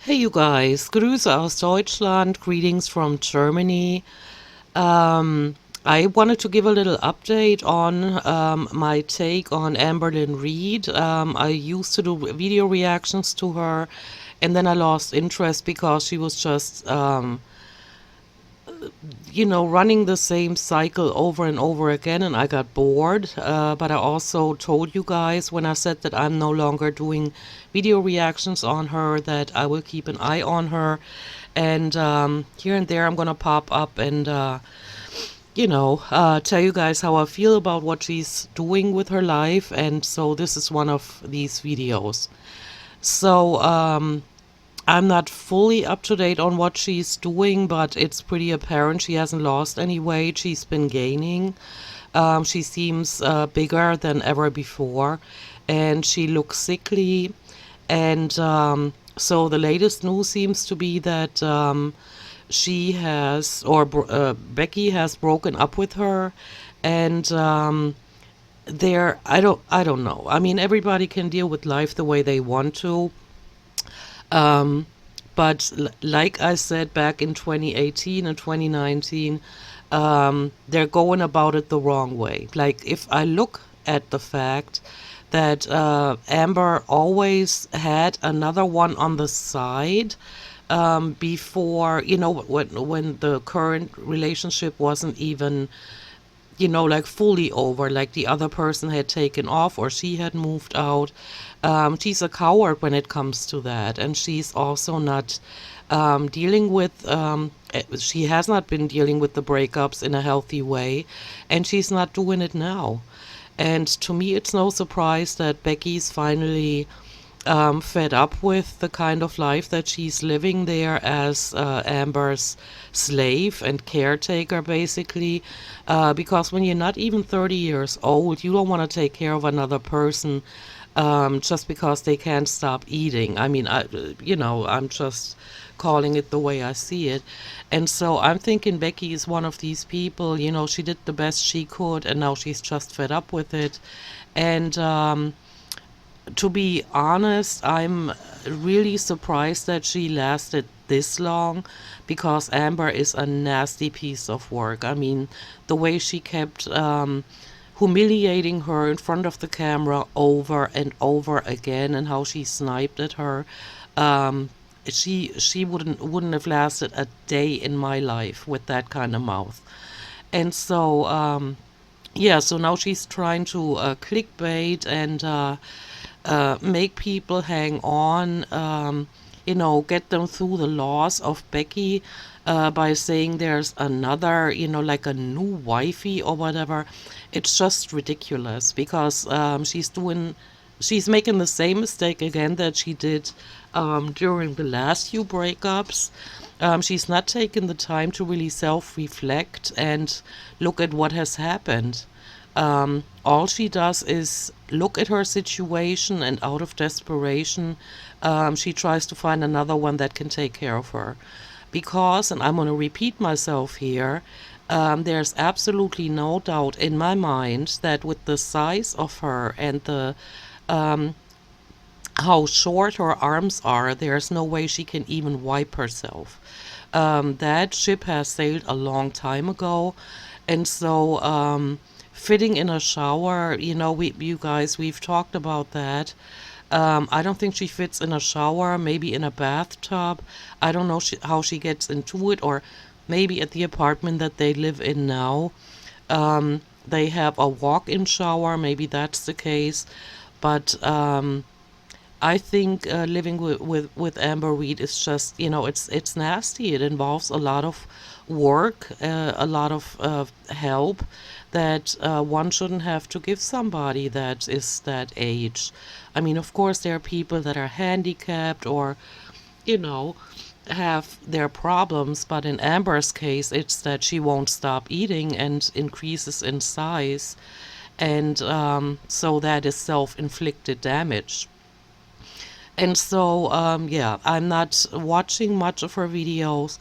Hey you guys, Grüße aus Deutschland, greetings from Germany. Um, I wanted to give a little update on my take on Amberlyn Reed. I used to do video reactions to her, and then I lost interest because she was just running the same cycle over and over again, and I got bored. But I also told you guys when I said that I'm no longer doing video reactions on her, that I will keep an eye on her. And here and there, I'm going to pop up and, tell you guys how I feel about what she's doing with her life. And so this is one of these videos. So, I'm not fully up to date on what she's doing, but it's pretty apparent she hasn't lost any weight. She's been gaining. She seems bigger than ever before, and she looks sickly. And so the latest news seems to be that she has, or Becky has broken up with her, and I don't know. I mean, everybody can deal with life the way they want to. Um, but like I said back in 2018 and 2019, they're going about it the wrong way. Like, if I look at the fact that Amber always had another one on the side before, when the current relationship wasn't even like fully over, like the other person had taken off or she had moved out. She's a coward when it comes to that. And she's also not dealing with, she has not been dealing with the breakups in a healthy way. And she's not doing it now. And to me, it's no surprise that Becky's finally fed up with the kind of life that she's living there as Amber's slave and caretaker, basically. Because when you're not even 30 years old, you don't want to take care of another person just because they can't stop eating. I mean, I'm just calling it the way I see it. And so I'm thinking Becky is one of these people, she did the best she could and now she's just fed up with it. And to be honest, I'm really surprised that she lasted this long, because Amber is a nasty piece of work. I mean, the way she kept humiliating her in front of the camera over and over again, and how she sniped at her. Um, she wouldn't have lasted a day in my life with that kind of mouth. And so yeah, so now she's trying to clickbait and make people hang on, get them through the loss of Becky by saying there's another, like a new wifey or whatever. It's just ridiculous, because she's making the same mistake again that she did during the last few breakups. She's not taken the time to really self-reflect and look at what has happened. All she does is look at her situation, and out of desperation, she tries to find another one that can take care of her. Because, and I'm going to repeat myself here, there's absolutely no doubt in my mind that with the size of her and the how short her arms are, there's no way she can even wipe herself. That ship has sailed a long time ago, and so fitting in a shower, you guys, we've talked about that. I don't think she fits in a shower, maybe in a bathtub. I don't know how she gets into it, or maybe at the apartment that they live in now. They have a walk-in shower, maybe that's the case. But I think living with Amber Reed is just, it's nasty. It involves a lot of work, a lot of help that one shouldn't have to give somebody that is that age. I mean, of course, there are people that are handicapped or, you know, have their problems, but in Amber's case, it's that she won't stop eating and increases in size. And so that is self-inflicted damage. And so, yeah, I'm not watching much of her videos.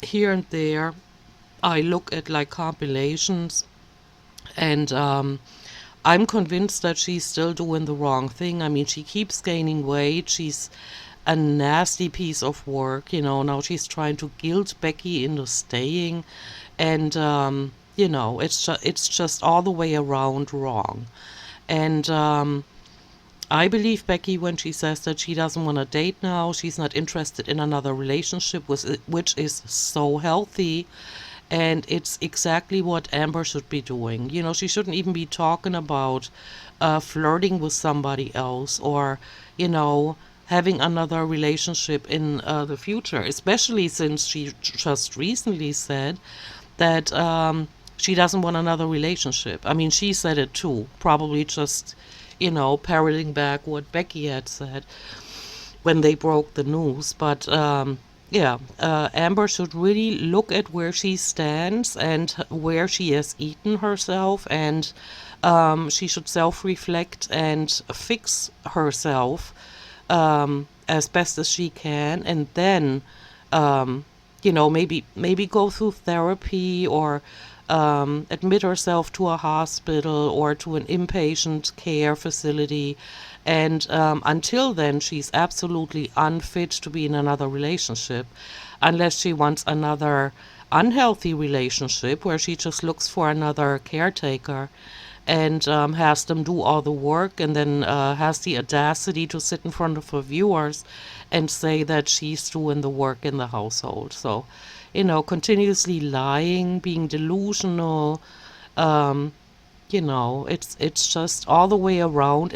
Here and there, I look at like compilations, and I'm convinced that she's still doing the wrong thing. I mean, she keeps gaining weight. She's a nasty piece of work. Now she's trying to guilt Becky into staying, and it's just all the way around wrong. And I believe Becky when she says that she doesn't want to date now. She's not interested in another relationship, which is so healthy. And it's exactly what Amber should be doing. She shouldn't even be talking about flirting with somebody else, or, having another relationship in the future, especially since she just recently said that she doesn't want another relationship. I mean, she said it too, probably just, parroting back what Becky had said when they broke the news. But yeah, Amber should really look at where she stands and where she has eaten herself, and she should self-reflect and fix herself as best as she can, and then maybe go through therapy, or admit herself to a hospital or to an inpatient care facility. And until then, she's absolutely unfit to be in another relationship, unless she wants another unhealthy relationship where she just looks for another caretaker and has them do all the work, and then has the audacity to sit in front of her viewers and say that she's doing the work in the household. So, continuously lying, being delusional, it's just all the way around.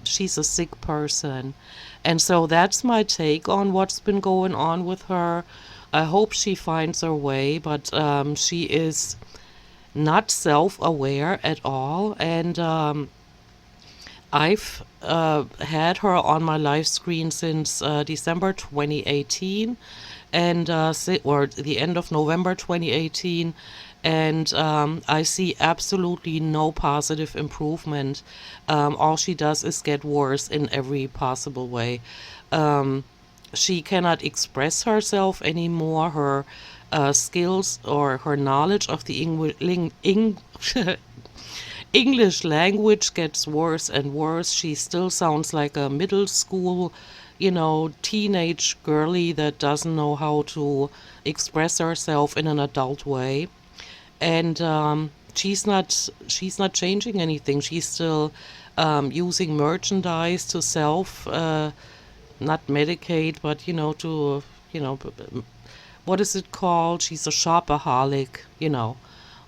She's a sick person. And so that's my take on what's been going on with her. I hope she finds her way, but she is not self-aware at all. And I've had her on my live screen since December 2018, and or the end of November 2018, and I see absolutely no positive improvement. All she does is get worse in every possible way. She cannot express herself anymore. Her skills or her knowledge of the English language gets worse and worse. She still sounds like a middle school, teenage girly that doesn't know how to express herself in an adult way. And she's not changing anything. She's still using merchandise to not medicate, but to what is it called? She's a shopaholic.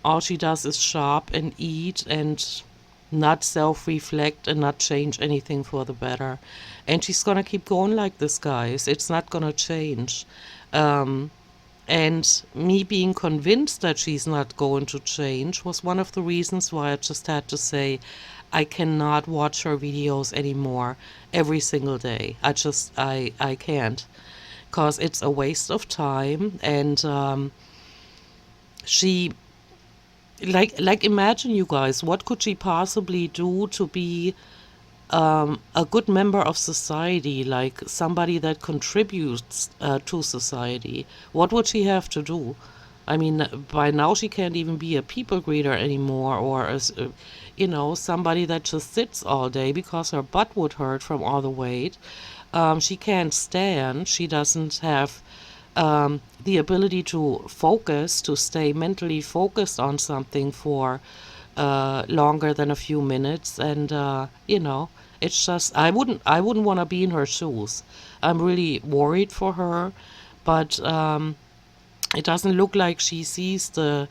All she does is shop and eat and not self-reflect and not change anything for the better. And she's gonna keep going like this, guys. It's not gonna change. And me being convinced that she's not going to change was one of the reasons why I just had to say I cannot watch her videos anymore every single day. I can't, because it's a waste of time. And she, like imagine, you guys, what could she possibly do to be a good member of society, like somebody that contributes to society? What would she have to do? I mean, by now she can't even be a people greeter anymore, or somebody that just sits all day because her butt would hurt from all the weight. She can't stand. She doesn't have the ability to focus, to stay mentally focused on something for longer than a few minutes. And it's just, I wouldn't want to be in her shoes. I'm really worried for her, but it doesn't look like she sees the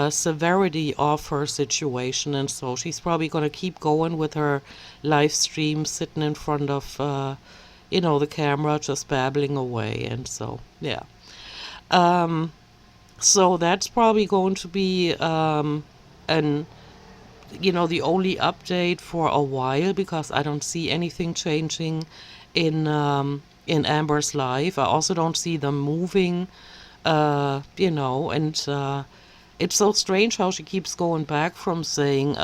severity of her situation, and so she's probably going to keep going with her live stream, sitting in front of the camera, just babbling away. And so yeah, so that's probably going to be an the only update for a while, because I don't see anything changing in Amber's life. I also don't see them moving, and it's so strange how she keeps going back from saying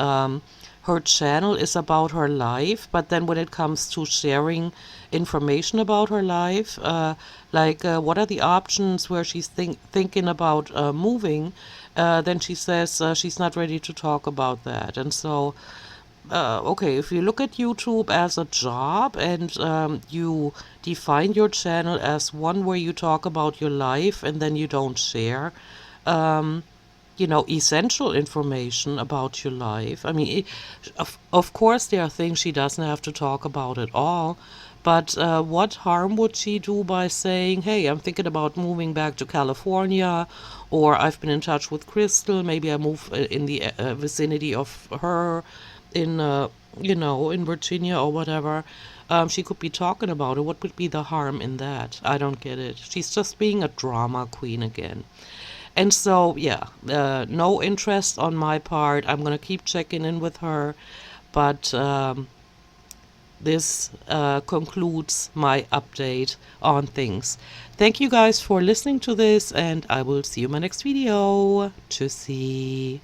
her channel is about her life, but then when it comes to sharing information about her life, what are the options where she's thinking about moving, then she says she's not ready to talk about that. And so okay, if you look at YouTube as a job and you define your channel as one where you talk about your life and then you don't share, um, essential information about your life. I mean, of course, there are things she doesn't have to talk about at all. But what harm would she do by saying, hey, I'm thinking about moving back to California, or I've been in touch with Crystal, maybe I move in the vicinity of her in, in Virginia or whatever. She could be talking about it. What would be the harm in that? I don't get it. She's just being a drama queen again. And so, yeah, no interest on my part. I'm going to keep checking in with her. But this concludes my update on things. Thank you guys for listening to this, and I will see you in my next video. Tschüssi.